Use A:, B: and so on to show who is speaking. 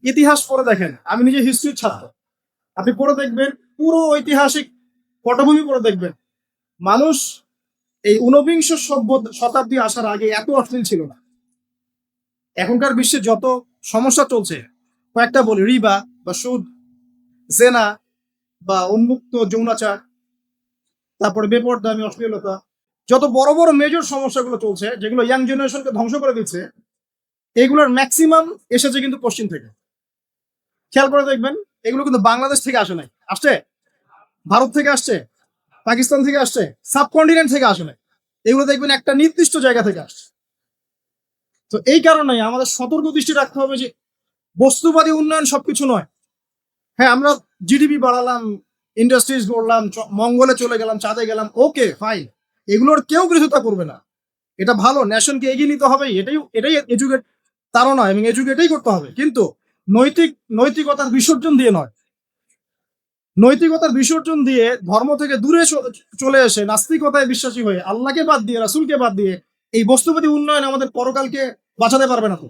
A: ইতিহাস পড়ে দেখেন, আমি নিজে হিস্ট্রির ছাত্র, আপনি পড়ে দেখবেন, পুরো ঐতিহাসিক পটভূমি পড়ে দেখবেন, মানুষ এই ঊনবিংশ শতাব্দী আসার আগে এত অশ্লীল ছিল না। এখনকার বিশ্বে যত সমস্যা চলছে, কয়েকটা বলি: রিবা বা সুদ, জেনা বা উন্মুক্ত যৌনাচার, তারপরে বেপরদামি অশ্লীলতা, যত বড় বড় মেজর সমস্যাগুলো চলছে যেগুলো ইয়াং জেনারেশনকে ধ্বংস করে দিচ্ছে, এগুলোর ম্যাক্সিমাম এসেছে কিন্তু পশ্চিম থেকে। খেয়াল করে দেখবেন, এগুলো কিন্তু বাংলাদেশ থেকে আসে নাই, আসছে ভারত থেকে আসছে, পাকিস্তান থেকে আসছে, সাবকন্টিনেন্ট থেকে আসে নাই। এগুলো দেখবেন একটা নির্দিষ্ট জায়গা থেকে আসছে। তো এই কারণে আমাদের সতর্ক দৃষ্টি রাখতে হবে যে বস্তুবাদী উন্নয়ন সবকিছু নয়। হ্যাঁ, আমরা জিডিপি বাড়ালাম, ইন্ডাস্ট্রিজ গড়লাম, মঙ্গলে চলে গেলাম, চাঁদে গেলাম, ওকে ফাইন, এগুলোর কেউ বিরোধিতা করবে না। এটা ভালো, নেশনকে এগিয়ে নিতে হবে, এটাই এটাই এডুকেট তারা এবং এডুকেটেই করতে হবে। কিন্তু নৈতিকতার বিসর্জন দিয়ে নয়। নৈতিকতার বিসর্জন দিয়ে ধর্ম থেকে দূরে চলে এসে নাস্তিকতায় বিশ্বাসী হয়ে আল্লাহকে বাদ দিয়ে, রাসূলকে বাদ দিয়ে এই বস্তুবাদী উন্নয়ন আমাদের পরকালকে বাঁচাতে পারবে না তো।